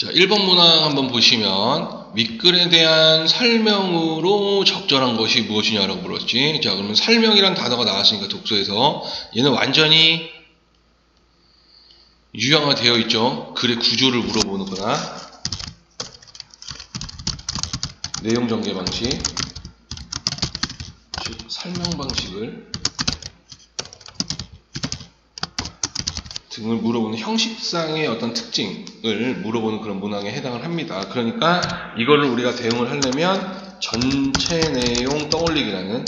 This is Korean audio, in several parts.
자, 1번 문항 한번 보시면 윗글에 대한 설명으로 적절한 것이 무엇이냐라고 물었지. 자, 그러면 설명이란 단어가 나왔으니까 독서에서 얘는 완전히 유형화되어 있죠. 글의 구조를 물어보는 거나 내용 전개 방식, 즉 설명 방식을 등을 물어보는 형식상의 어떤 특징을 물어보는 그런 문항에 해당을 합니다. 그러니까 이거를 우리가 대응을 하려면 전체 내용 떠올리기라는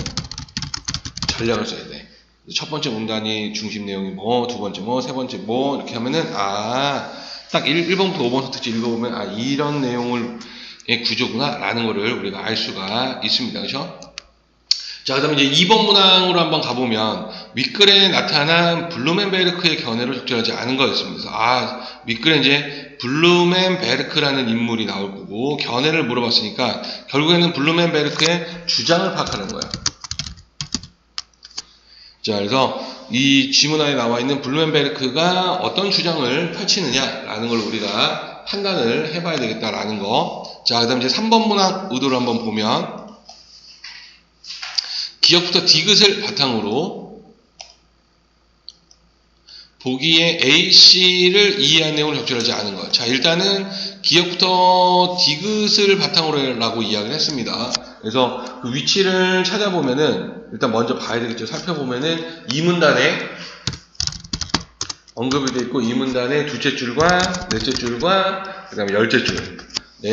전략을 써야 돼. 첫 번째 문단이 중심 내용이 뭐, 두 번째 뭐, 세 번째 뭐 이렇게 하면은 딱 1번부터 5번 선택지 읽어보면 이런 내용의 구조구나 라는 거를 우리가 알 수가 있습니다. 그렇죠? 자, 그 다음에 이제 2번 문항으로 한번 가보면 윗글에 나타난 블루멘베르크의 견해를 적절하지 않은 거였습니다. 그래서 윗글에 이제 블루멘베르크라는 인물이 나올 거고 견해를 물어봤으니까 결국에는 블루멘베르크의 주장을 파악하는 거예요. 자, 그래서 이 지문 안에 나와 있는 블루멘베르크가 어떤 주장을 펼치느냐라는 걸 우리가 판단을 해봐야 되겠다라는 거. 자, 그 다음에 이제 3번 문항 의도를 한번 보면 기역부터 디귿을 바탕으로 보기에 A, C를 이해한 내용을 적절하지 않은 것. 자, 일단은 기역부터 디귿을 바탕으로 라고 이야기를 했습니다. 그래서 그 위치를 찾아보면은 일단 먼저 봐야 되겠죠. 살펴보면은 이 문단에 언급이 되어 있고 이 문단에 둘째 줄과 넷째 줄과 그 다음에 열째 줄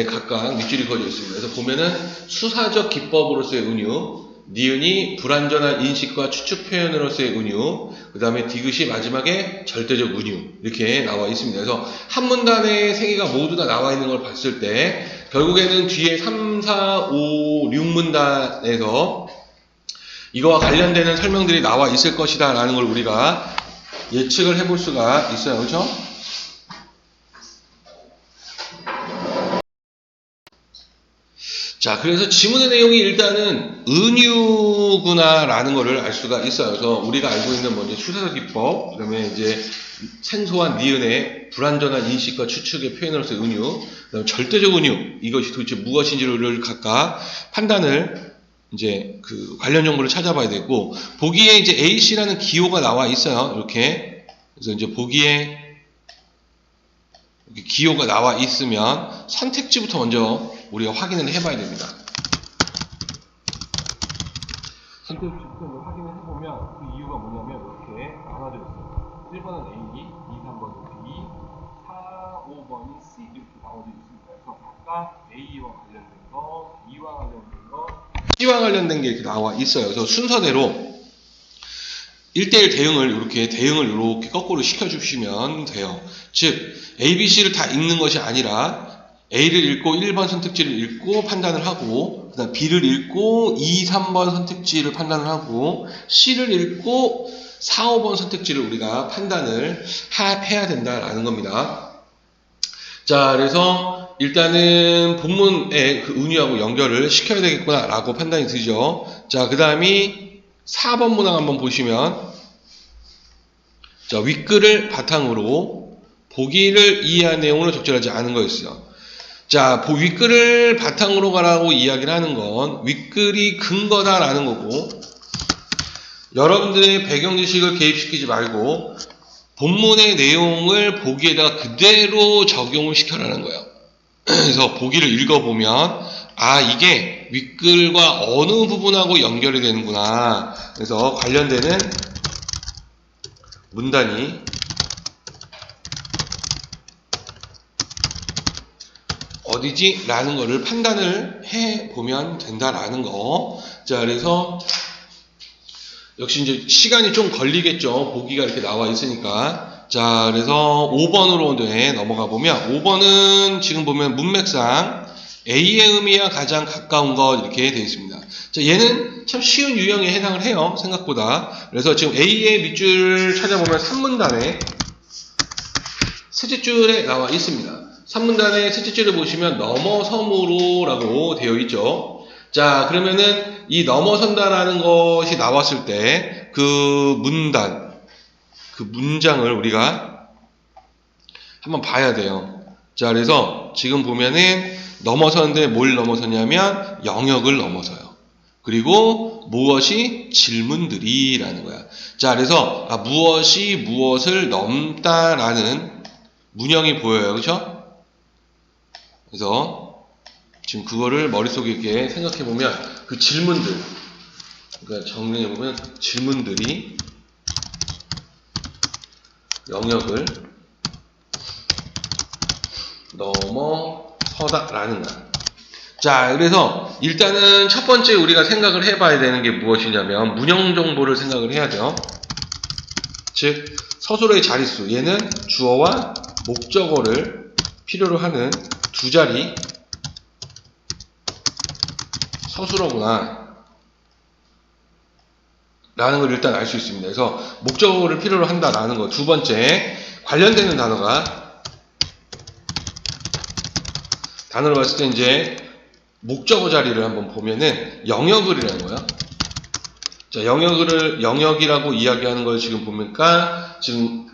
각각 밑줄이 그어져 있습니다. 그래서 보면은 수사적 기법으로서의 은유, 니은이 불완전한 인식과 추측 표현으로서의 은유, 그 다음에 디귿이 마지막에 절대적 은유 이렇게 나와 있습니다. 그래서 한 문단에 세 개가 모두 다 나와 있는 걸 봤을 때 결국에는 뒤에 3, 4, 5, 6문단에서 이거와 관련되는 설명들이 나와 있을 것이다 라는 걸 우리가 예측을 해볼 수가 있어요. 그렇죠? 자, 그래서 지문의 내용이 일단은 은유구나 라는 거를 알 수가 있어요. 그래서 우리가 알고 있는 먼저 수사적 기법, 그 다음에 이제 생소한 니은의 불완전한 인식과 추측의 표현으로서 은유, 그 다음에 절대적 은유, 이것이 도대체 무엇인지를 각각 판단을 이제 그 관련 정보를 찾아봐야 되고, 보기에 이제 A씨라는 기호가 나와 있어요. 이렇게. 그래서 이제 보기에 기호가 나와 있으면 선택지부터 먼저 우리가 확인을 해봐야 됩니다. 선택지부터 확인을 해보면 그 이유가 뭐냐면 이렇게 나눠져 있어요. 1번은 A, 2, 3번은 B, 4, 5번이 C 이렇게 나눠져 있습니다. 그래서 각각 A와 관련된 거, B와 관련된 거, C와 관련된 게 이렇게 나와 있어요. 그래서 순서대로 1대1 대응을 이렇게 거꾸로 시켜주시면 돼요. 즉, A, B, C를 다 읽는 것이 아니라 A를 읽고 1번 선택지를 읽고 판단을 하고 그 다음 B를 읽고 2, 3번 선택지를 판단을 하고 C를 읽고 4, 5번 선택지를 우리가 판단을 해야 된다라는 겁니다. 자, 그래서 일단은 본문의 그 은유하고 연결을 시켜야 되겠구나 라고 판단이 들죠. 자, 그 다음이 4번 문항 한번 보시면 자, 윗글을 바탕으로 보기를 이해한 내용으로 적절하지 않은 거였어요. 자, 윗글을 바탕으로 가라고 이야기를 하는 건 윗글이 근거다라는 거고 여러분들의 배경 지식을 개입시키지 말고 본문의 내용을 보기에다가 그대로 적용을 시켜라는 거예요. 그래서 보기를 읽어보면 이게 윗글과 어느 부분하고 연결이 되는구나. 그래서 관련되는 문단이 어디지? 라는 거를 판단을 해보면 된다라는 거. 자, 그래서 역시 이제 시간이 좀 걸리겠죠. 보기가 이렇게 나와 있으니까. 자, 그래서 5번으로 넘어가 보면 5번은 지금 보면 문맥상 A의 의미와 가장 가까운 것 이렇게 되어 있습니다. 자, 얘는 참 쉬운 유형에 해당을 해요. 생각보다. 그래서 지금 A의 밑줄 찾아보면 3문단에 셋째 줄에 나와 있습니다. 3문단의 셋째 줄을 보시면 넘어섬으로 라고 되어 있죠. 자, 그러면은 이 넘어선다라는 것이 나왔을 때 그 문장, 그 문장을 우리가 한번 봐야 돼요. 자, 그래서 지금 보면은 넘어서는데 뭘 넘어서냐면 영역을 넘어서요. 그리고 무엇이 질문들이라는 거야. 자, 그래서 무엇이 무엇을 넘다라는 문형이 보여요. 그렇죠? 그래서 지금 그거를 머릿속에 이렇게 생각해 보면 그 질문들, 그러니까 정리해 보면 질문들이 영역을 넘어서다라는 거야. 자, 그래서 일단은 첫 번째 우리가 생각을 해봐야 되는 게 무엇이냐면 문형 정보를 생각을 해야 돼요. 즉 서술어의 자릿수, 얘는 주어와 목적어를 필요로 하는 두 자리 서술어구나 라는 걸 일단 알 수 있습니다. 그래서 목적어를 필요로 한다라는 거. 두 번째, 관련되는 단어를 봤을 때 이제 목적어 자리를 한번 보면은 영역을이라는 거예요. 자, 영역이라고 이야기하는 걸 지금 보니까 지금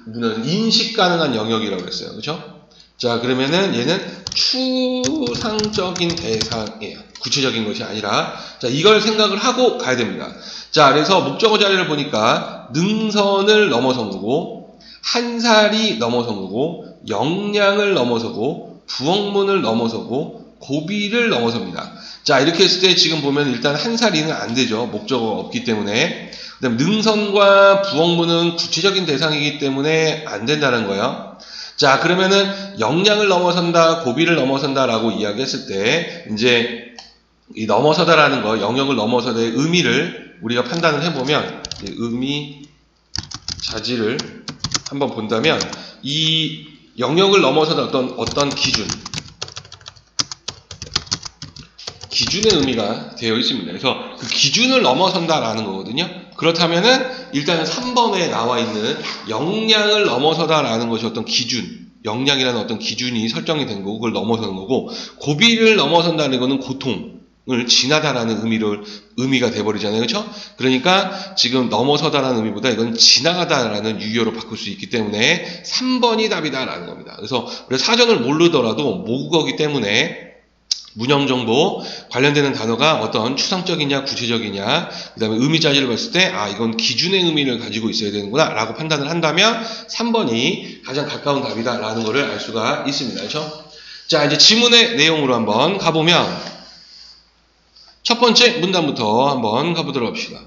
인식 가능한 영역이라고 했어요. 그렇죠? 자, 그러면은 얘는 추상적인 대상이에요. 구체적인 것이 아니라. 자, 이걸 생각을 하고 가야 됩니다. 자, 그래서 목적어 자리를 보니까 능선을 넘어선 거고, 한살이 넘어선 거고, 영량을 넘어서고, 부엉문을 넘어서고, 고비를 넘어섭니다. 자, 이렇게 했을 때 지금 보면 일단 한살이는 안 되죠. 목적어가 없기 때문에. 그 다음 능선과 부엉문은 구체적인 대상이기 때문에 안 된다는 거예요. 자, 그러면은 영량을 넘어선다, 고비를 넘어선다라고 이야기했을 때 이제 이 넘어서다라는 거, 영역을 넘어서다의 의미를 우리가 판단을 해보면 의미 자질을 한번 본다면 이 영역을 넘어서다 어떤 기준의 의미가 되어 있습니다. 그래서 그 기준을 넘어선다라는 거거든요. 그렇다면은 일단은 3번에 나와 있는 영량을 넘어서다라는 것이 어떤 기준, 영량이라는 어떤 기준이 설정이 된 거고 그걸 넘어서는 거고, 고비를 넘어선다는 거는 고통을 지나다라는 의미가 돼버리잖아요. 그렇죠? 그러니까 지금 넘어서다라는 의미보다 이건 지나가다라는 유효로 바꿀 수 있기 때문에 3번이 답이다라는 겁니다. 그래서 우리가 사전을 모르더라도 모국어기 때문에 문형정보 관련되는 단어가 어떤 추상적이냐 구체적이냐, 그 다음에 의미 자질을 봤을 때 이건 기준의 의미를 가지고 있어야 되는구나 라고 판단을 한다면 3번이 가장 가까운 답이다 라는 것을 알 수가 있습니다. 그렇죠? 자, 이제 지문의 내용으로 한번 가보면 첫 번째 문단부터 한번 가보도록 합시다.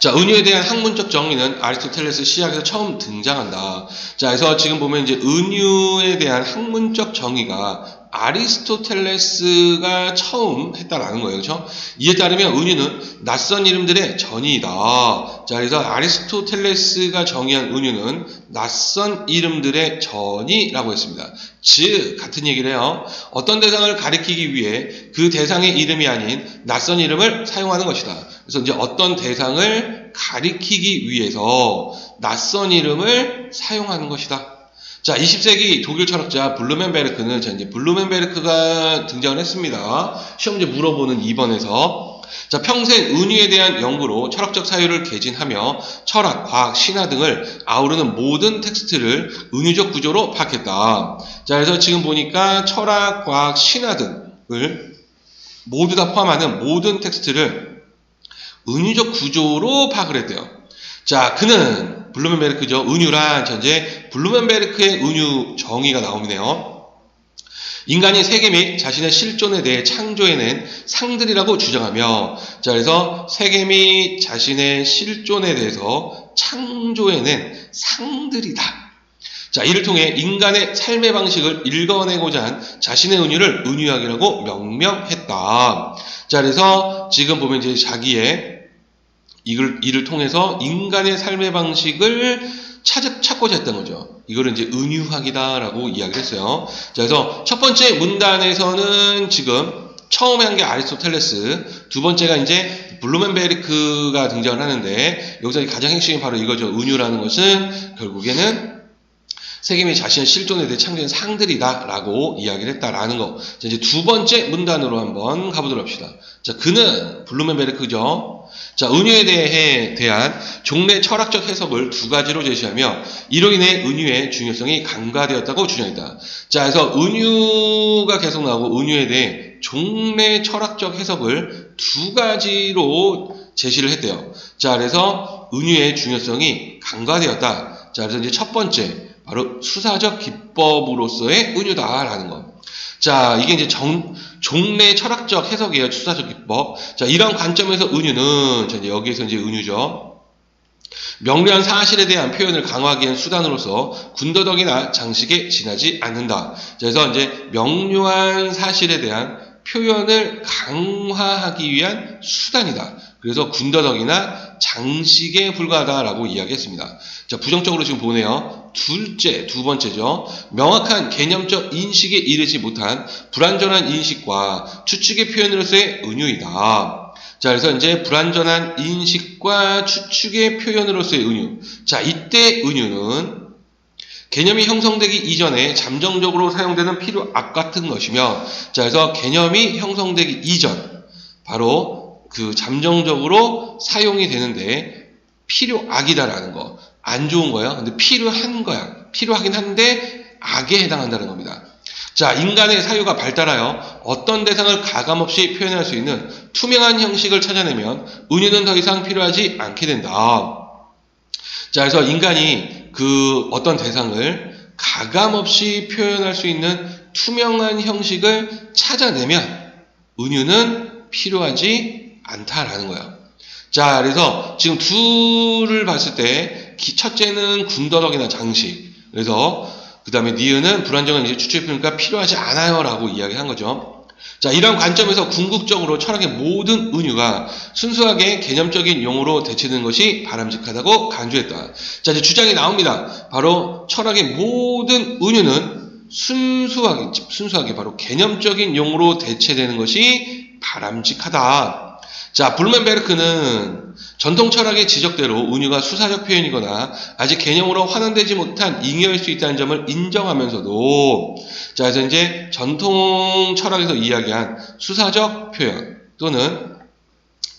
자, 은유에 대한 학문적 정의는 아리스토텔레스 시작에서 처음 등장한다. 자, 그래서 지금 보면 이제 은유에 대한 학문적 정의가 아리스토텔레스가 처음 했다라는 거예요. 그렇죠? 이에 따르면 은유는 낯선 이름들의 전이다. 자, 그래서 아리스토텔레스가 정의한 은유는 낯선 이름들의 전이라고 했습니다. 즉, 같은 얘기를 해요. 어떤 대상을 가리키기 위해 그 대상의 이름이 아닌 낯선 이름을 사용하는 것이다. 그래서 이제 어떤 대상을 가리키기 위해서 낯선 이름을 사용하는 것이다. 자, 20세기 독일 철학자 블루멘베르크는 이제 블루멘베르크가 등장을 했습니다. 시험제 물어보는 2번에서 자, 평생 은유에 대한 연구로 철학적 사유를 개진하며 철학, 과학, 신화 등을 아우르는 모든 텍스트를 은유적 구조로 파악했다. 자, 그래서 지금 보니까 철학, 과학, 신화 등을 모두 다 포함하는 모든 텍스트를 은유적 구조로 파악을 했대요. 자, 그는 블루멘베르크죠. 은유란 현재 블루멘베르크의 은유 정의가 나오네요. 인간이 세계 및 자신의 실존에 대해 창조해낸 상들이라고 주장하며, 자, 그래서 세계 및 자신의 실존에 대해서 창조해낸 상들이다. 자, 이를 통해 인간의 삶의 방식을 읽어내고자 한 자신의 은유를 은유학이라고 명명했다. 자, 그래서 지금 보면 이제 자기의 이를 통해서 인간의 삶의 방식을 찾고자 했던 거죠. 이거를 이제 은유학이다라고 이야기를 했어요. 자, 그래서 첫 번째 문단에서는 지금 처음에 한 게 아리스토텔레스, 두 번째가 이제 블루멘베르크가 등장을 하는데, 여기서 가장 핵심이 바로 이거죠. 은유라는 것은 결국에는 세계 및 자신의 실존에 대해 창조한 상들이다 라고 이야기를 했다라는 거. 자, 이제 두 번째 문단으로 한번 가보도록 합시다. 자, 그는 블루멘베르크죠. 자, 은유에 대한 종래 철학적 해석을 두 가지로 제시하며 이로 인해 은유의 중요성이 간과되었다고 주장했다. 자, 그래서 은유가 계속 나오고 은유에 대해 종래 철학적 해석을 두 가지로 제시를 했대요. 자, 그래서 은유의 중요성이 간과되었다. 자, 그래서 이제 첫 번째 바로 수사적 기법으로서의 은유다라는 거. 자, 이게 이제 종래 철학적 해석이에요. 수사적 기법. 자, 이런 관점에서 은유는, 자, 이제 여기에서 이제 은유죠. 명료한 사실에 대한 표현을 강화하기 위한 수단으로서 군더더기나 장식에 지나지 않는다. 자, 그래서 이제 명료한 사실에 대한 표현을 강화하기 위한 수단이다. 그래서 군더더기나 장식에 불과하다라고 이야기했습니다. 자, 부정적으로 지금 보네요. 두 번째죠. 명확한 개념적 인식에 이르지 못한 불완전한 인식과 추측의 표현으로서의 은유이다. 자, 그래서 이제 불완전한 인식과 추측의 표현으로서의 은유. 자, 이때 은유는 개념이 형성되기 이전에 잠정적으로 사용되는 필요악 같은 것이며, 자, 그래서 개념이 형성되기 이전, 바로 그 잠정적으로 사용이 되는데 필요악이다라는 거. 안 좋은 거야. 근데 필요한 거야. 필요하긴 한데 악에 해당한다는 겁니다. 자, 인간의 사유가 발달하여 어떤 대상을 가감없이 표현할 수 있는 투명한 형식을 찾아내면 은유는 더 이상 필요하지 않게 된다. 자, 그래서 인간이 그 어떤 대상을 가감없이 표현할 수 있는 투명한 형식을 찾아내면 은유는 필요하지 않다라는 거예요. 자, 그래서 지금 둘을 봤을 때 첫째는 군더더기나 장식. 그래서 그 다음에 니은은 불완전한 이제 추측의 표현이니까 필요하지 않아요라고 이야기한 거죠. 자, 이런 관점에서 궁극적으로 철학의 모든 은유가 순수하게 개념적인 용어로 대체되는 것이 바람직하다고 간주했다. 자, 이제 주장이 나옵니다. 바로 철학의 모든 은유는 순수하게 바로 개념적인 용어로 대체되는 것이 바람직하다. 자, 블루멘베르크는 전통 철학의 지적대로 은유가 수사적 표현이거나 아직 개념으로 환원되지 못한 잉여일 수 있다는 점을 인정하면서도, 자, 그래서 이제 전통 철학에서 이야기한 수사적 표현 또는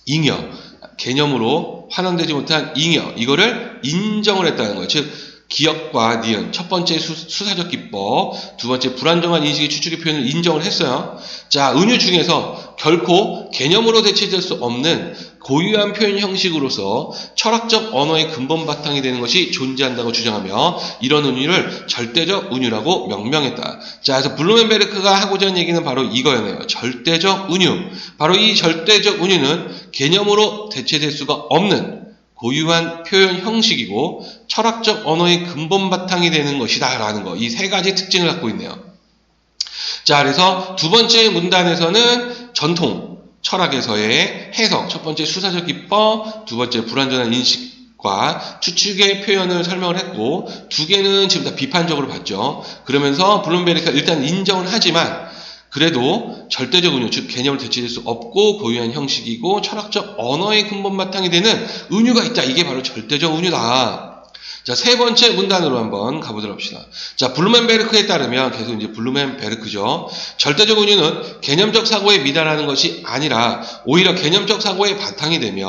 잉여, 개념으로 환원되지 못한 잉여, 이거를 인정을 했다는 거예요. 즉, 기억과 니은, 첫 번째 수사적 기법, 두 번째 불안정한 인식의 추측의 표현을 인정을 했어요. 자, 은유 중에서 결코 개념으로 대체될 수 없는 고유한 표현 형식으로서 철학적 언어의 근본 바탕이 되는 것이 존재한다고 주장하며 이런 은유를 절대적 은유라고 명명했다. 자, 그래서 블루멘베르크가 하고자 하는 얘기는 바로 이거였네요. 절대적 은유. 바로 이 절대적 은유는 개념으로 대체될 수가 없는 고유한 표현 형식이고 철학적 언어의 근본 바탕이 되는 것이다 라는 거. 이 세 가지 특징을 갖고 있네요. 자, 그래서 두 번째 문단에서는 전통 철학에서의 해석, 첫 번째 수사적 기법, 두 번째 불완전한 인식과 추측의 표현을 설명을 했고, 두 개는 지금 다 비판적으로 봤죠. 그러면서 블룸베르크가 일단 인정을 하지만 그래도 절대적 은유, 즉 개념을 대체될 수 없고 고유한 형식이고 철학적 언어의 근본 바탕이 되는 은유가 있다. 이게 바로 절대적 은유다. 자, 세 번째 문단으로 한번 가보도록 합시다. 자, 블루멘베르크에 따르면 계속 이제 블루멘베르크죠. 절대적 은유는 개념적 사고에 미달하는 것이 아니라 오히려 개념적 사고의 바탕이 되면,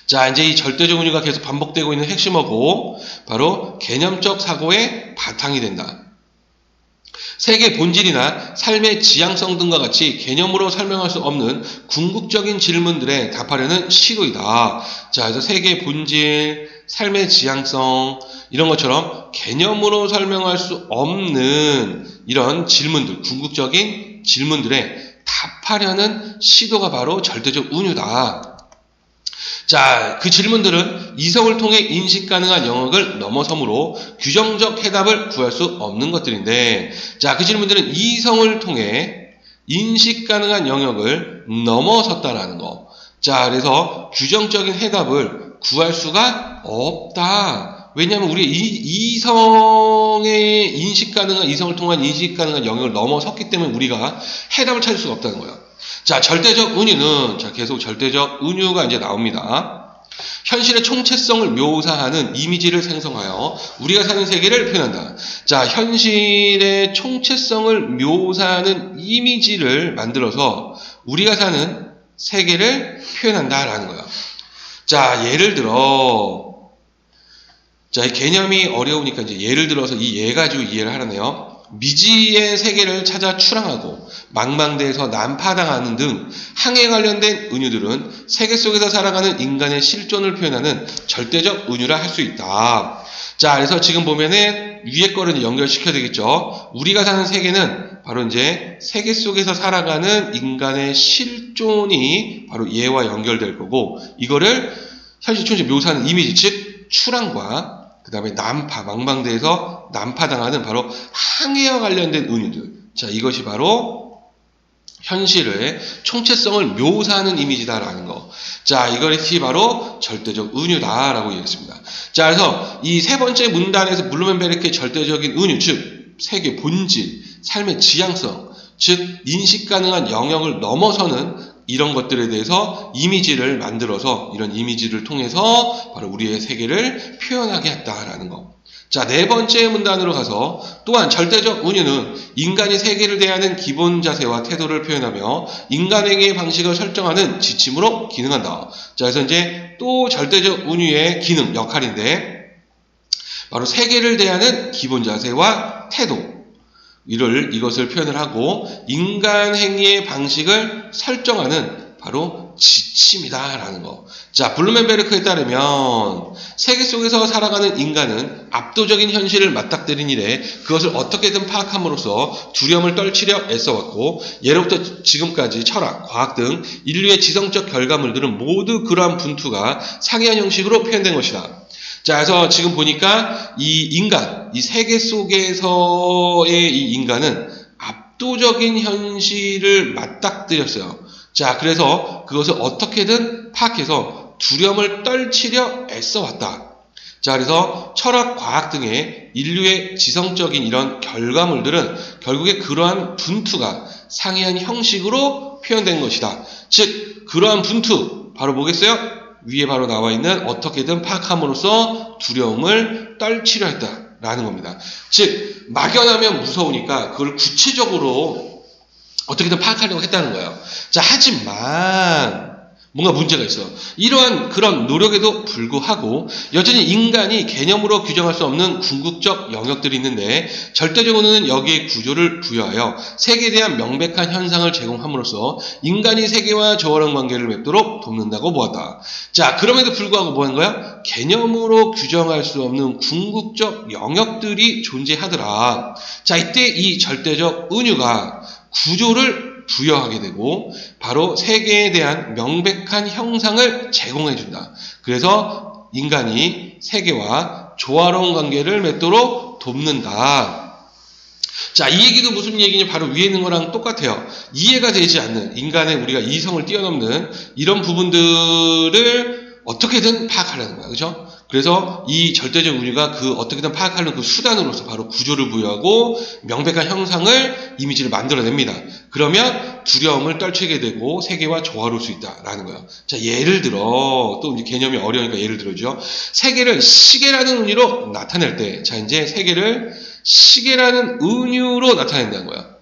자, 이제 이 절대적 은유가 계속 반복되고 있는 핵심어고 바로 개념적 사고의 바탕이 된다. 세계 본질이나 삶의 지향성 등과 같이 개념으로 설명할 수 없는 궁극적인 질문들에 답하려는 시도이다. 자, 그래서 세계 본질, 삶의 지향성 이런 것처럼 개념으로 설명할 수 없는 이런 질문들, 궁극적인 질문들에 답하려는 시도가 바로 절대적 은유다. 자, 그 질문들은 이성을 통해 인식 가능한 영역을 넘어서므로 규정적 해답을 구할 수 없는 것들인데, 자, 그 질문들은 이성을 통해 인식 가능한 영역을 넘어섰다라는 거. 자, 그래서 규정적인 해답을 구할 수가 없다. 왜냐하면 우리 이성의 인식 가능한, 이성을 통한 인식 가능한 영역을 넘어섰기 때문에 우리가 해답을 찾을 수가 없다는 거예요. 자, 절대적 은유는, 자, 계속 절대적 은유가 이제 나옵니다. 현실의 총체성을 묘사하는 이미지를 생성하여 우리가 사는 세계를 표현한다. 자, 현실의 총체성을 묘사하는 이미지를 만들어서 우리가 사는 세계를 표현한다라는 거예요. 자, 예를 들어, 자, 이 개념이 어려우니까 이제 예를 들어서 이 예 가지고 이해를 하라네요. 미지의 세계를 찾아 출항하고 망망대해서 난파당하는 등 항해에 관련된 은유들은 세계 속에서 살아가는 인간의 실존을 표현하는 절대적 은유라 할 수 있다. 자, 그래서 지금 보면은 위에 거를 연결시켜야 되겠죠. 우리가 사는 세계는 바로 이제 세계 속에서 살아가는 인간의 실존이 바로 얘와 연결될 거고, 이거를 현실촌에 묘사하는 이미지, 즉 출항과 그 다음에 난파, 망망대해서 난파당하는 바로 항해와 관련된 은유들. 자, 이것이 바로 현실의 총체성을 묘사하는 이미지다라는 거. 자, 이것이 바로 절대적 은유다라고 얘기했습니다. 자, 그래서 이 세 번째 문단에서 블루멘베르크의 절대적인 은유, 즉 세계 본질, 삶의 지향성, 즉 인식 가능한 영역을 넘어서는 이런 것들에 대해서 이미지를 만들어서 이런 이미지를 통해서 바로 우리의 세계를 표현하게 했다라는 거. 자, 네 번째 문단으로 가서 또한 절대적 은유는 인간이 세계를 대하는 기본 자세와 태도를 표현하며 인간행위의 방식을 설정하는 지침으로 기능한다. 자, 그래서 이제 또 절대적 은유의 기능, 역할인데 바로 세계를 대하는 기본 자세와 태도. 이것을 표현을 하고 인간 행위의 방식을 설정하는 바로 지침이다라는 거. 자, 블루멘베르크에 따르면 세계 속에서 살아가는 인간은 압도적인 현실을 맞닥뜨린 이래 그것을 어떻게든 파악함으로써 두려움을 떨치려 애써왔고, 예로부터 지금까지 철학, 과학 등 인류의 지성적 결과물들은 모두 그러한 분투가 상이한 형식으로 표현된 것이다. 자, 그래서 지금 보니까 이 인간, 이 세계 속에서의 이 인간은 압도적인 현실을 맞닥뜨렸어요. 자, 그래서 그것을 어떻게든 파악해서 두려움을 떨치려 애써왔다. 자, 그래서 철학, 과학 등의 인류의 지성적인 이런 결과물들은 결국에 그러한 분투가 상이한 형식으로 표현된 것이다. 즉, 그러한 분투, 바로 뭐겠어요? 위에 바로 나와 있는 어떻게든 파악함으로써 두려움을 떨치려 했다라는 겁니다. 즉, 막연하면 무서우니까 그걸 구체적으로 어떻게든 파악하려고 했다는 거예요. 자, 하지만 뭔가 문제가 있어. 이러한 그런 노력에도 불구하고 여전히 인간이 개념으로 규정할 수 없는 궁극적 영역들이 있는데 절대적으로는 여기에 구조를 부여하여 세계에 대한 명백한 현상을 제공함으로써 인간이 세계와 조화로운 관계를 맺도록 돕는다고 보았다. 자, 그럼에도 불구하고 뭐 하는 거야? 개념으로 규정할 수 없는 궁극적 영역들이 존재하더라. 자, 이때 이 절대적 은유가 구조를 부여하게 되고 바로 세계에 대한 명백한 형상을 제공해준다. 그래서 인간이 세계와 조화로운 관계를 맺도록 돕는다. 자, 이 얘기도 무슨 얘기냐? 바로 위에 있는 거랑 똑같아요. 이해가 되지 않는 인간의 우리가 이성을 뛰어넘는 이런 부분들을 어떻게든 파악하려는 거야. 그죠? 그래서 이 절대적 은유가 그 어떻게든 파악하는 그 수단으로서 바로 구조를 부여하고 명백한 형상을, 이미지를 만들어냅니다. 그러면 두려움을 떨치게 되고 세계와 조화로울 수 있다라는 거예요. 자, 예를 들어, 또 이제 개념이 어려우니까 예를 들어죠. 세계를 시계라는 은유로 나타낼 때, 자, 이제 세계를 시계라는 은유로 나타낸다는 거야.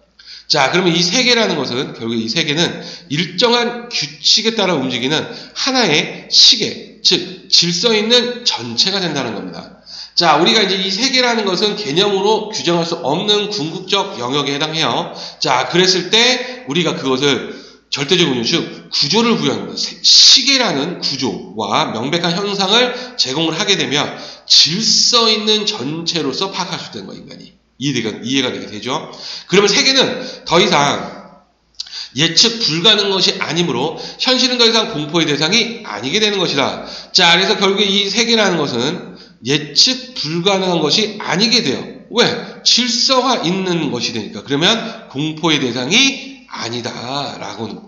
자, 그러면 이 세계라는 것은 결국 이 세계는 일정한 규칙에 따라 움직이는 하나의 시계, 즉 질서 있는 전체가 된다는 겁니다. 자, 우리가 이제 이 세계라는 것은 개념으로 규정할 수 없는 궁극적 영역에 해당해요. 자, 그랬을 때 우리가 그것을 절대적 은유, 즉 구조를 부여하는 것, 시계라는 구조와 명백한 형상을 제공을 하게 되면 질서 있는 전체로서 파악할 수 있는 거예요, 인간이. 이해가 되게 되죠. 그러면 세계는 더 이상 예측 불가능한 것이 아니므로 현실은 더 이상 공포의 대상이 아니게 되는 것이다. 자, 그래서 결국에 이 세계라는 것은 예측 불가능한 것이 아니게 돼요. 왜? 질서가 있는 것이 되니까. 그러면 공포의 대상이 아니다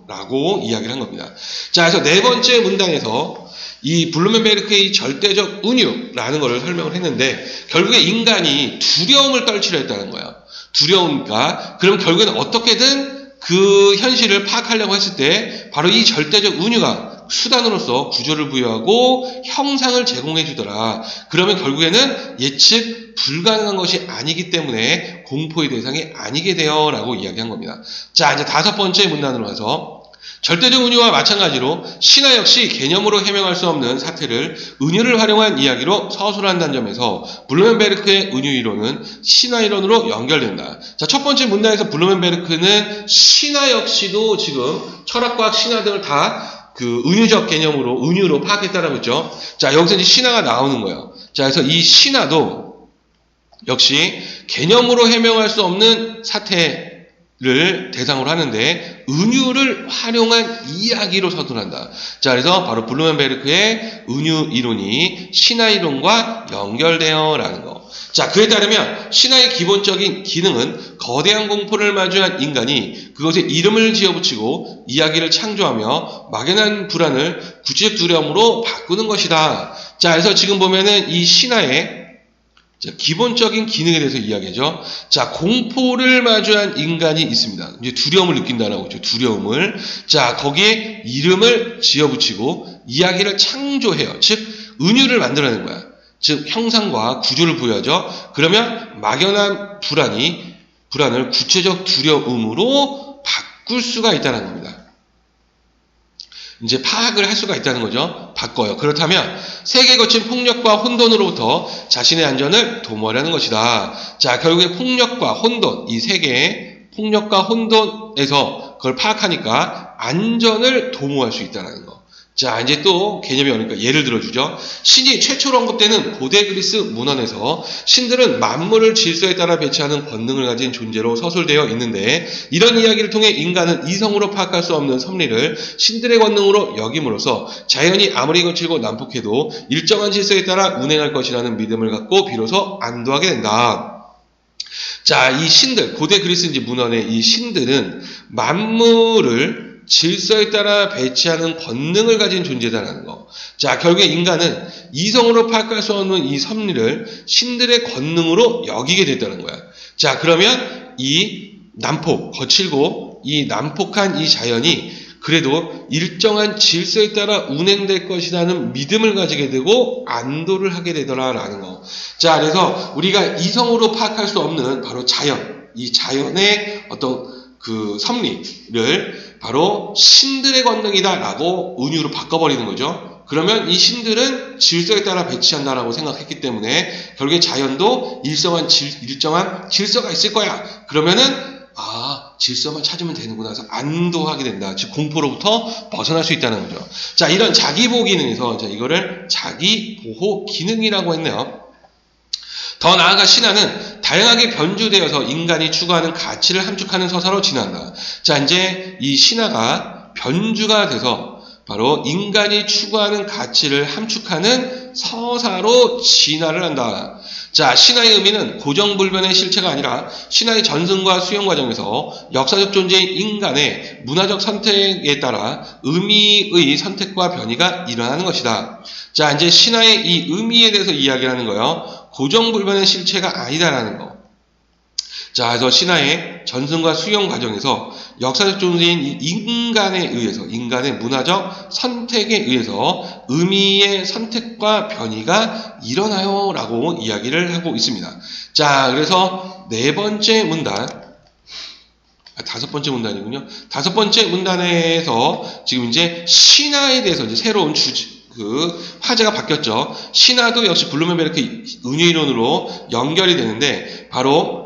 라고 이야기를 한 겁니다. 자, 그래서 네 번째 문단에서 이 블루멘베르크의 절대적 은유라는 것을 설명을 했는데 결국에 인간이 두려움을 떨치려 했다는 거예요. 두려우니까 그럼 결국에는 어떻게든 그 현실을 파악하려고 했을 때 바로 이 절대적 은유가 수단으로서 구조를 부여하고 형상을 제공해 주더라. 그러면 결국에는 예측 불가능한 것이 아니기 때문에 공포의 대상이 아니게 돼요 라고 이야기한 겁니다. 자, 이제 다섯 번째 문단으로 가서 절대적 은유와 마찬가지로 신화 역시 개념으로 해명할 수 없는 사태를 은유를 활용한 이야기로 서술한다는 점에서 블루멘베르크의 은유 이론은 신화 이론으로 연결된다. 자, 첫 번째 문단에서 블루멘베르크는 신화 역시도 지금 철학과학 신화 등을 다 그 은유적 개념으로 은유로 파악했다라고 했죠. 자, 여기서 이제 신화가 나오는 거예요. 자, 그래서 이 신화도 역시 개념으로 해명할 수 없는 사태를 대상으로 하는데 은유를 활용한 이야기로 서술한다. 자, 그래서 바로 블루멘베르크의 은유 이론이 신화 이론과 연결되어라는 거. 자, 그에 따르면 신화의 기본적인 기능은 거대한 공포를 마주한 인간이 그것에 이름을 지어붙이고 이야기를 창조하며 막연한 불안을 구체적 두려움으로 바꾸는 것이다. 자, 그래서 지금 보면은 이 신화의 기본적인 기능에 대해서 이야기하죠. 자, 공포를 마주한 인간이 있습니다. 이제 두려움을 느낀다라고 했죠. 두려움을. 자, 거기에 이름을 지어붙이고 이야기를 창조해요. 즉, 은유를 만들어내는 거야. 즉, 형상과 구조를 부여하죠. 그러면 막연한 불안을 구체적 두려움으로 바꿀 수가 있다는 겁니다. 이제 파악을 할 수가 있다는 거죠. 바꿔요. 그렇다면 세계에 거친 폭력과 혼돈으로부터 자신의 안전을 도모하려는 것이다. 자, 결국에 폭력과 혼돈, 이 세계의 폭력과 혼돈에서 그걸 파악하니까 안전을 도모할 수 있다는 거. 자, 이제 또 개념이 오니까 예를 들어주죠. 신이 최초로 언급되는 고대 그리스 문헌에서 신들은 만물을 질서에 따라 배치하는 권능을 가진 존재로 서술되어 있는데 이런 이야기를 통해 인간은 이성으로 파악할 수 없는 섭리를 신들의 권능으로 여김으로써 자연이 아무리 거칠고 난폭해도 일정한 질서에 따라 운행할 것이라는 믿음을 갖고 비로소 안도하게 된다. 자, 이 신들, 고대 그리스 문헌의 이 신들은 만물을 질서에 따라 배치하는 권능을 가진 존재다라는 거. 자, 결국에 인간은 이성으로 파악할 수 없는 이 섭리를 신들의 권능으로 여기게 됐다는 거야. 자, 그러면 이 거칠고 이 난폭한 이 자연이 그래도 일정한 질서에 따라 운행될 것이라는 믿음을 가지게 되고 안도를 하게 되더라라는 거. 자, 그래서 우리가 이성으로 파악할 수 없는 바로 자연, 이 자연의 어떤 그 섭리를 바로 신들의 권능이다라고 은유로 바꿔버리는 거죠. 그러면 이 신들은 질서에 따라 배치한다라고 생각했기 때문에 결국에 자연도 일정한 질서가 있을 거야. 그러면은 질서만 찾으면 되는구나 해서 안도하게 된다. 즉 공포로부터 벗어날 수 있다는 거죠. 자, 이런 자기보호 기능에서 이거를 자기보호 기능이라고 했네요. 더 나아가 신화는 다양하게 변주되어서 인간이 추구하는 가치를 함축하는 서사로 진화한다. 자, 이제 이 신화가 변주가 돼서 바로 인간이 추구하는 가치를 함축하는 서사로 진화를 한다. 자, 신화의 의미는 고정불변의 실체가 아니라 신화의 전승과 수용 과정에서 역사적 존재인 인간의 문화적 선택에 따라 의미의 선택과 변이가 일어나는 것이다. 자, 이제 신화의 이 의미에 대해서 이야기를 하는 거예요. 고정불변의 실체가 아니다라는 거. 자, 그래서 신화의 전승과 수용 과정에서 역사적 존재인 인간에 의해서, 인간의 문화적 선택에 의해서 의미의 선택과 변이가 일어나요 라고 이야기를 하고 있습니다. 자, 그래서 다섯 번째 문단이군요. 다섯 번째 문단에서 지금 이제 신화에 대해서 이제 새로운 화제가 바뀌었죠. 신화도 역시 블루멘베르크 은유 이론으로 연결이 되는데 바로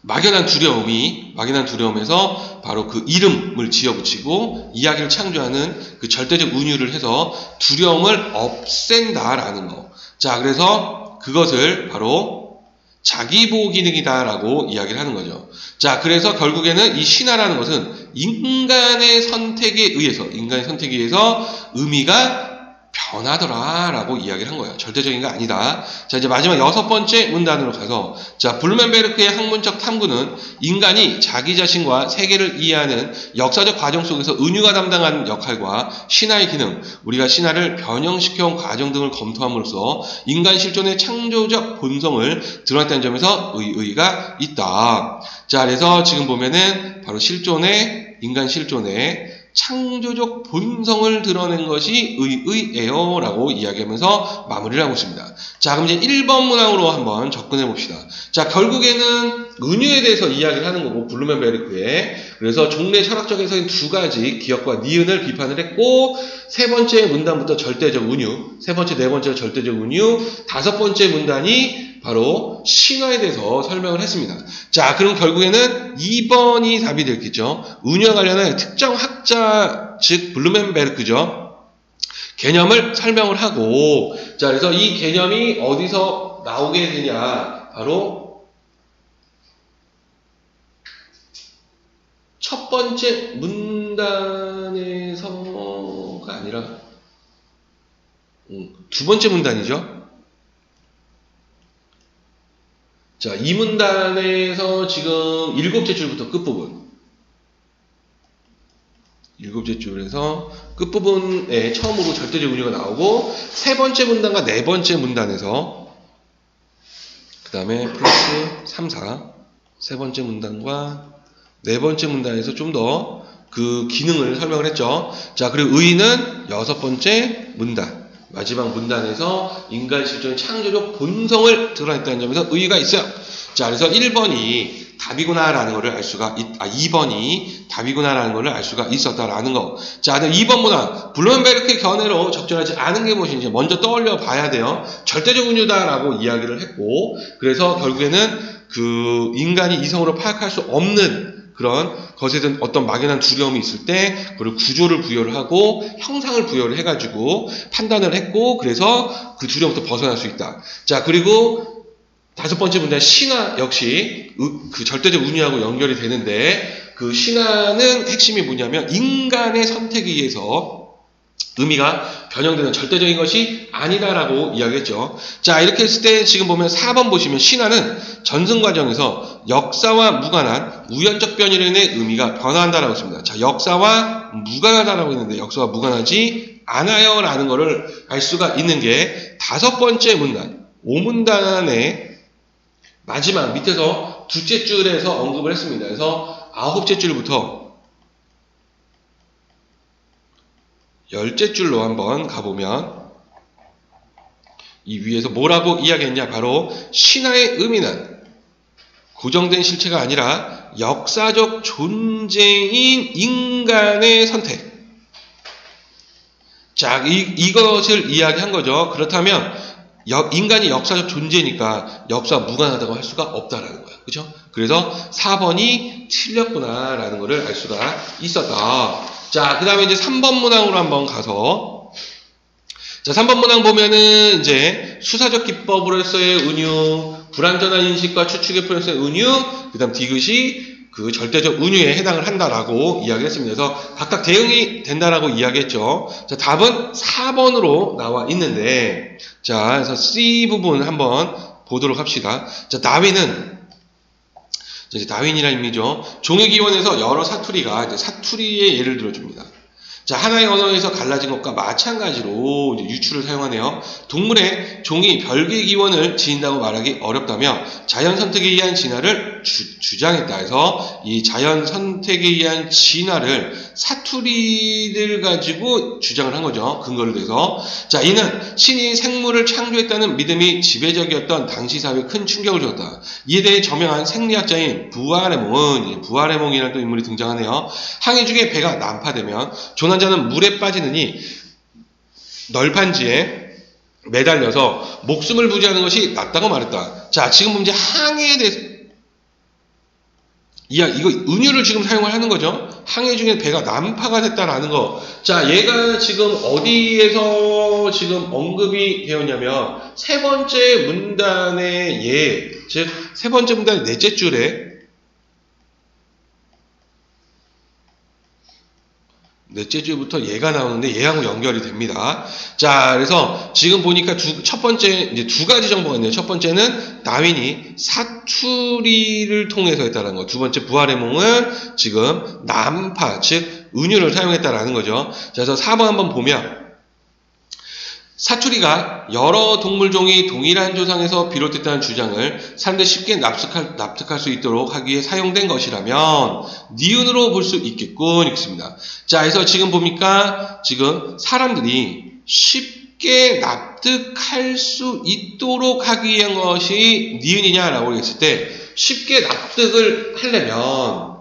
막연한 두려움에서 바로 그 이름을 지어붙이고 이야기를 창조하는 그 절대적 은유를 해서 두려움을 없앤다라는 거. 자, 그래서 그것을 바로 자기보호 기능이다라고 이야기를 하는 거죠. 자, 그래서 결국에는 이 신화라는 것은 인간의 선택에 의해서 의미가 변하더라라고 이야기를 한 거예요. 절대적인 게 아니다. 자, 이제 마지막 여섯 번째 문단으로 가서, 자, 블루멘베르크의 학문적 탐구는 인간이 자기 자신과 세계를 이해하는 역사적 과정 속에서 은유가 담당하는 역할과 신화의 기능, 우리가 신화를 변형시켜온 과정 등을 검토함으로써 인간 실존의 창조적 본성을 드러냈다는 점에서 의의가 있다. 자, 그래서 지금 보면은 바로 인간 실존의 창조적 본성을 드러낸 것이 의의예요 라고 이야기하면서 마무리를 하고 있습니다. 자, 그럼 이제 1번 문항으로 한번 접근해 봅시다. 자, 결국에는 은유에 대해서 이야기를 하는 거고, 블루멘베르크의. 그래서 종래 철학적 해석인 두 가지 기억과 니은을 비판을 했고, 세 번째 문단부터 절대적 은유, 세 번째, 네 번째가 절대적 은유, 다섯 번째 문단이 바로 신화에 대해서 설명을 했습니다. 자, 그럼 결국에는 2번이 답이 되겠죠. 은유와 관련한 특정 학자, 즉 블루멘베르크죠. 개념을 설명을 하고, 자, 그래서 이 개념이 어디서 나오게 되냐, 바로 첫 번째 문단에서가 아니라 두 번째 문단이죠. 자, 이 문단에서 지금 일곱째 줄부터 끝부분, 일곱째 줄에서 끝부분에 처음으로 절대적 은유가 나오고, 세 번째 문단과 네 번째 문단에서, 그 다음에 플러스 3, 4, 세 번째 문단과 네 번째 문단에서 좀 더 그 기능을 설명을 했죠. 자, 그리고 의의는 여섯 번째 문단, 마지막 문단에서 인간 실존의 창조적 본성을 드러냈다는 점에서 의의가 있어요. 자, 그래서 1번이 답이구나라는 것을 알 수가 2번이 답이구나라는 것을 알 수가 있었다라는 거. 자, 2번 문항, 블루멘베르크의 견해로 적절하지 않은 게 무엇인지 먼저 떠올려 봐야 돼요. 절대적 은유다라고 이야기를 했고, 그래서 결국에는 그 인간이 이성으로 파악할 수 없는 그런 것에 대한 어떤 막연한 두려움이 있을 때 그걸 구조를 부여를 하고 형상을 부여를 해가지고 판단을 했고, 그래서 그 두려움부터 벗어날 수 있다. 자, 그리고 다섯 번째 문단 신화 역시 그 절대적 은유하고 연결이 되는데, 그 신화는 핵심이 뭐냐면 인간의 선택에 의해서 의미가 변형되는 절대적인 것이 아니다라고 이야기했죠. 자, 이렇게 했을 때 지금 보면 4번 보시면 신화는 전승 과정에서 역사와 무관한 우연적 변이로 인해 의미가 변화한다라고 했습니다. 자, 역사와 무관하다라고 했는데 역사와 무관하지 않아요 라는 것을 알 수가 있는 게 다섯 번째 문단, 5문단의 마지막 밑에서 두째 줄에서 언급을 했습니다. 그래서 아홉째 줄부터 열째 줄로 한번 가보면 이 위에서 뭐라고 이야기했냐, 바로 신화의 의미는 고정된 실체가 아니라 역사적 존재인 인간의 선택. 자, 이것을 이야기한 거죠. 그렇다면 인간이 역사적 존재니까 역사와 무관하다고 할 수가 없다라는 거야. 그죠? 그래서 4번이 틀렸구나라는 것을 알 수가 있었다. 자, 그 다음에 이제 3번 문항으로 한번 가서, 자, 3번 문항 보면은 이제 수사적 기법으로서의 은유, 불완전한 인식과 추측의 표현에서의 은유, 그 다음 디귿이 그 절대적 은유에 해당을 한다라고 이야기했습니다. 그래서 각각 대응이 된다라고 이야기했죠. 자, 답은 4번으로 나와 있는데, 자, 그래서 C 부분 한번 보도록 합시다. 자, 다윈은 이제 다윈이라는 의미죠. 종의 기원에서 여러 사투리가 이제 사투리의 예를 들어줍니다. 자, 하나의 언어에서 갈라진 것과 마찬가지로 이제 유추를 사용하네요. 동물의 종이 별개의 기원을 지닌다고 말하기 어렵다며 자연 선택에 의한 진화를 주장했다 해서 이 자연 선택에 의한 진화를 사투리를 가지고 주장을 한 거죠. 근거를 대서. 자, 이는 신이 생물을 창조했다는 믿음이 지배적이었던 당시 사회에 큰 충격을 줬다. 이에 대해 저명한 생리학자인 부아레몽이라는 또 인물이 등장하네요. 항해 중에 배가 난파되면 조난자는 물에 빠지느니 널판지에 매달려서 목숨을 부지하는 것이 낫다고 말했다. 자, 지금 이제 항해에 대해서 이거 은유를 지금 사용을 하는 거죠. 항해 중에 배가 난파가 됐다라는 거. 자, 얘가 지금 어디에서 지금 언급이 되었냐면 세 번째 문단의 예, 즉 세 번째 문단의 넷째 줄에 넷째 줄부터 얘가 나오는데 얘하고 연결이 됩니다. 자, 그래서 지금 보니까 첫 번째 이제 두 가지 정보가 있네요. 첫 번째는 다윈이 사투리를 통해서 했다는 거. 두 번째 부아레몽은 지금 난파, 즉 은유를 사용했다라는 거죠. 자, 그래서 4번 한번 보면 사투리가 여러 동물종이 동일한 조상에서 비롯됐다는 주장을 사람들이 쉽게 납득할 수 있도록 하기 위해 사용된 것이라면 니은으로 볼 수 있겠군 읽습니다. 자, 그래서 지금 보니까 지금 사람들이 쉽게 납득할 수 있도록 하기 위한 것이 니은이냐라고 했을 때 쉽게 납득을 하려면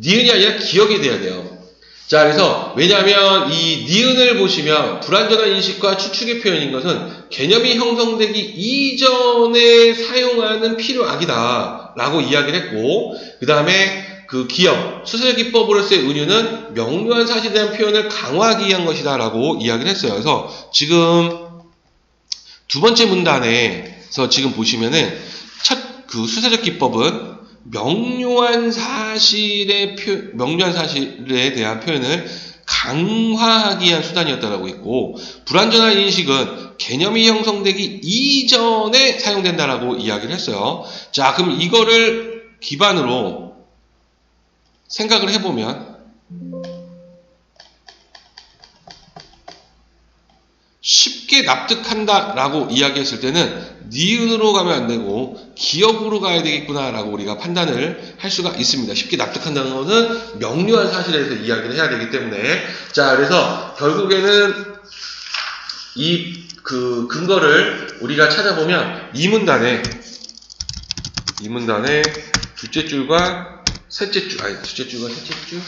니은이 아니라 기억이 돼야 돼요. 자, 그래서 왜냐하면 이 니은을 보시면 불완전한 인식과 추측의 표현인 것은 개념이 형성되기 이전에 사용하는 필요악이다 라고 이야기를 했고, 그 다음에 그 기억, 수사적 기법으로서의 은유는 명료한 사실에 대한 표현을 강화하기 위한 것이다 라고 이야기를 했어요. 그래서 지금 두 번째 문단에서 지금 보시면은 그 수사적 기법은 명료한 사실에 대한 표현을 강화하기 위한 수단이었다라고 했고, 불완전한 인식은 개념이 형성되기 이전에 사용된다라고 이야기를 했어요. 자, 그럼 이거를 기반으로 생각을 해보면 쉽게 납득한다라고 이야기했을 때는 니은으로 가면 안 되고 기억으로 가야 되겠구나라고 우리가 판단을 할 수가 있습니다. 쉽게 납득한다는 것은 명료한 사실에 대해서 이야기를 해야 되기 때문에, 자, 그래서 결국에는 이 그 근거를 우리가 찾아보면 이 문단에 둘째 줄과 셋째 줄, 둘째 줄과 셋째 줄,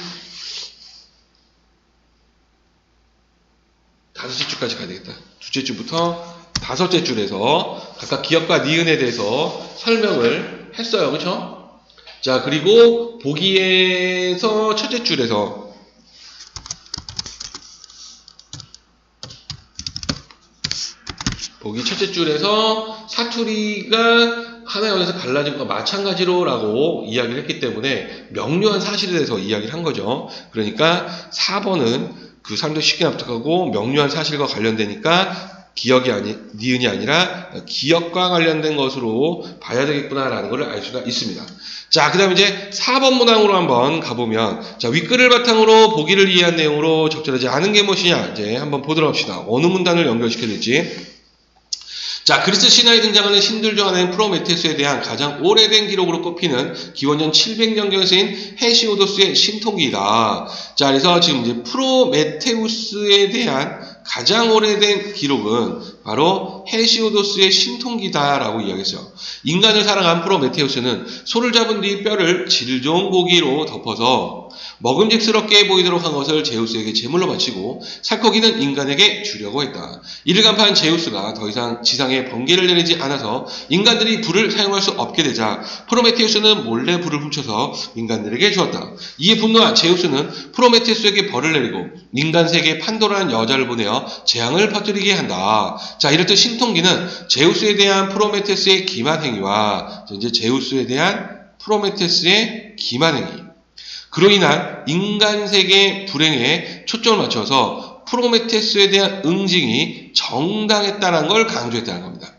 다섯째 줄까지 가야 되겠다. 둘째 줄부터 다섯째 줄에서 각각 기억과 니은에 대해서 설명을 했어요. 그쵸? 자, 그리고 보기에서 첫째 줄에서 사투리가 하나의 언어에서 갈라진 것과 마찬가지로 라고 이야기를 했기 때문에 명료한 사실에 대해서 이야기를 한 거죠. 그러니까 4번은 그 사람들이 쉽게 납득하고 명료한 사실과 관련되니까 니은이 아니라 기억과 관련된 것으로 봐야 되겠구나라는 것을 알 수가 있습니다. 자, 그 다음에 이제 4번 문항으로 한번 가보면, 자, 윗글을 바탕으로 보기를 이해한 내용으로 적절하지 않은 게 무엇이냐, 이제 한번 보도록 합시다. 어느 문단을 연결시켜야 될지. 자, 그리스 신화에 등장하는 신들 중 하나인 프로메테우스에 대한 가장 오래된 기록으로 꼽히는 기원전 700년경에 쓰인 헤시오도스의 신통기이다. 자, 그래서 지금 이제 프로메테우스에 대한 가장 오래된 기록은 바로 헤시오도스의 신통기다라고 이야기했어요. 인간을 사랑한 프로메테우스는 소를 잡은 뒤 뼈를 질 좋은 고기로 덮어서 먹음직스럽게 보이도록 한 것을 제우스에게 제물로 바치고 살코기는 인간에게 주려고 했다. 이를 간파한 제우스가 더 이상 지상에 번개를 내리지 않아서 인간들이 불을 사용할 수 없게 되자 프로메테우스는 몰래 불을 훔쳐서 인간들에게 주었다. 이에 분노한 제우스는 프로메테우스에게 벌을 내리고 인간 세계에 판도라는 여자를 보내어 재앙을 퍼뜨리게 한다. 자, 이렇듯 신통기는 제우스에 대한 프로메테우스의 기만 행위와 이제 제우스에 대한 프로메테우스의 기만 행위, 그로 인한 인간 세계의 불행에 초점을 맞춰서 프로메테우스에 대한 응징이 정당했다는 걸 강조했다는 겁니다.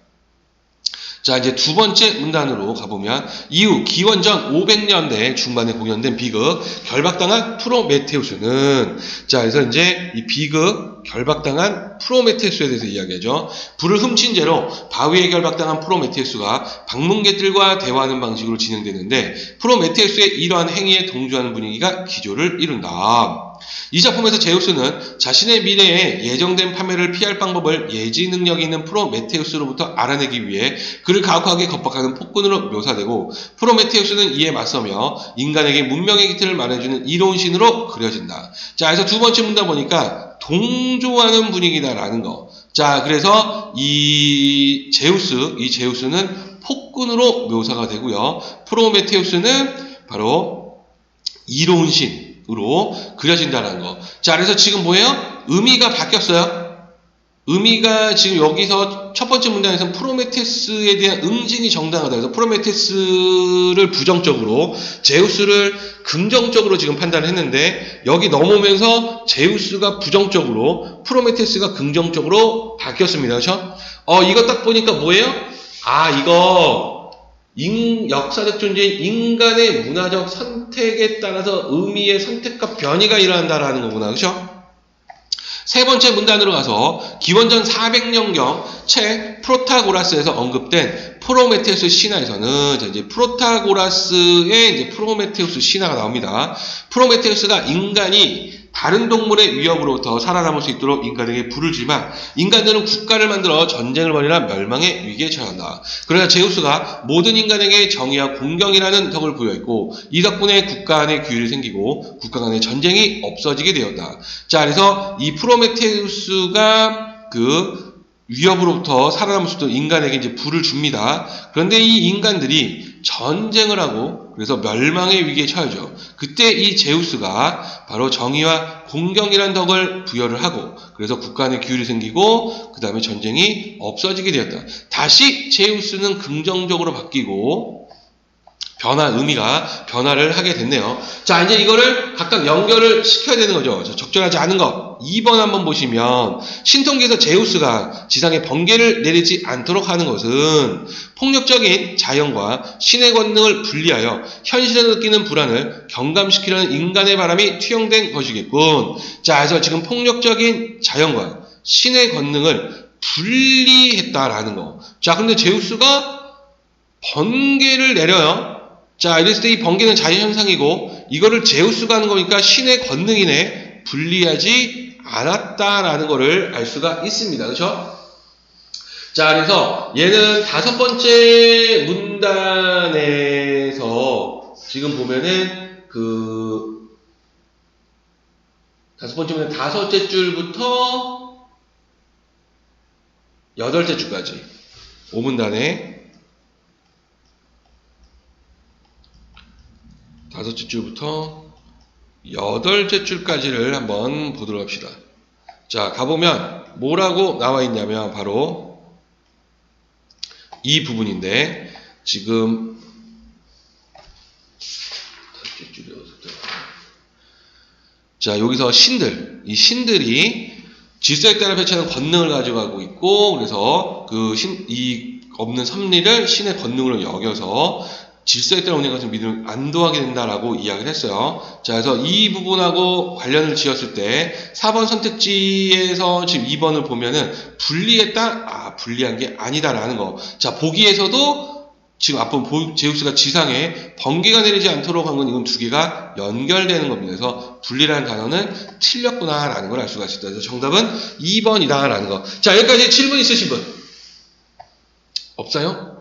자, 이제 두 번째 문단으로 가보면, 이후 기원전 500년대 중반에 공연된 비극 결박당한 프로메테우스는, 자, 그래서 이제 이 비극 결박당한 프로메테우스에 대해서 이야기하죠. 불을 훔친 죄로 바위에 결박당한 프로메테우스가 방문객들과 대화하는 방식으로 진행되는데 프로메테우스의 이러한 행위에 동조하는 분위기가 기조를 이룬다. 이 작품에서 제우스는 자신의 미래에 예정된 파멸을 피할 방법을 예지 능력이 있는 프로메테우스로부터 알아내기 위해 그를 가혹하게 겁박하는 폭군으로 묘사되고, 프로메테우스는 이에 맞서며 인간에게 문명의 기틀을 말해주는 이로운 신으로 그려진다. 자, 그래서 두 번째 문단 보니까 동조하는 분위기다라는 거. 자, 그래서 이 제우스는 폭군으로 묘사가 되고요. 프로메테우스는 바로 이로운 신으로 그려진다는 거. 자, 그래서 지금 뭐예요? 의미가 바뀌었어요. 의미가 지금 여기서 첫 번째 문장에서는 프로메테우스에 대한 응징이 정당하다. 그래서 프로메테우스를 부정적으로, 제우스를 긍정적으로 지금 판단을 했는데, 여기 넘어오면서 제우스가 부정적으로, 프로메테우스가 긍정적으로 바뀌었습니다. 그렇죠? 이거 딱 보니까 뭐예요? 이거 역사적 존재인 인간의 문화적 선택에 따라서 의미의 선택과 변이가 일어난다라는 거구나. 그렇죠? 세 번째 문단으로 가서 기원전 400년경 책 프로타고라스에서 언급된 프로메테우스 신화에서는 이제 프로타고라스의 이제 프로메테우스 신화가 나옵니다. 프로메테우스가 인간이 다른 동물의 위협으로부터 살아남을 수 있도록 인간에게 불을 주지만 인간들은 국가를 만들어 전쟁을 벌이나 멸망의 위기에 처한다. 그러나 제우스가 모든 인간에게 정의와 공경이라는 덕을 부여했고 이 덕분에 국가 간의 규율이 생기고 국가 간의 전쟁이 없어지게 되었다. 자, 그래서 이 프로메테우스가 그 위협으로부터 살아남을 수 있도록 인간에게 이제 불을 줍니다. 그런데 이 인간들이 전쟁을 하고 그래서 멸망의 위기에 처하죠. 그때 이 제우스가 바로 정의와 공경이라는 덕을 부여를 하고 그래서 국가 간의 규율이 생기고 그 다음에 전쟁이 없어지게 되었다. 다시 제우스는 긍정적으로 바뀌고 의미가 변화를 하게 됐네요. 자, 이제 이거를 각각 연결을 시켜야 되는 거죠. 적절하지 않은 것. 2번 한번 보시면 신통기에서 제우스가 지상에 번개를 내리지 않도록 하는 것은 폭력적인 자연과 신의 권능을 분리하여 현실에서 느끼는 불안을 경감시키려는 인간의 바람이 투영된 것이겠군. 자, 그래서 지금 폭력적인 자연과 신의 권능을 분리했다라는 거. 자, 근데 제우스가 번개를 내려요. 자, 이랬을 때 이 번개는 자연현상이고 이거를 제우스가 하는 거니까 신의 권능이네. 분리하지 않았다라는 거를 알 수가 있습니다. 그렇죠? 자, 그래서 얘는 다섯 번째 문단에서 지금 보면은 다섯 번째 문단 다섯째 줄부터 여덟째 줄까지 5문단에 다섯째 줄부터 여덟째 줄까지를 한번 보도록 합시다. 자, 가보면 뭐라고 나와 있냐면 바로 이 부분인데 지금 다섯째 줄이었을 자, 여기서 이 신들이 질서에 따라 배치하는 권능을 가져가고 있고 그래서 이 없는 섭리를 신의 권능으로 여겨서 질서에 따라 운행하는 것을 믿음을 안도하게 된다라고 이야기를 했어요. 자, 그래서 이 부분하고 관련을 지었을 때 4번 선택지에서 지금 2번을 보면은 분리했다? 분리한 게 아니다라는 거. 자, 보기에서도 지금 앞부분 제우스가 지상에 번개가 내리지 않도록 한 건 이건 두 개가 연결되는 겁니다. 그래서 분리라는 단어는 틀렸구나라는 걸 알 수가 있습니다. 그래서 정답은 2번이다라는 거. 자, 여기까지 질문 있으신 분? 없어요?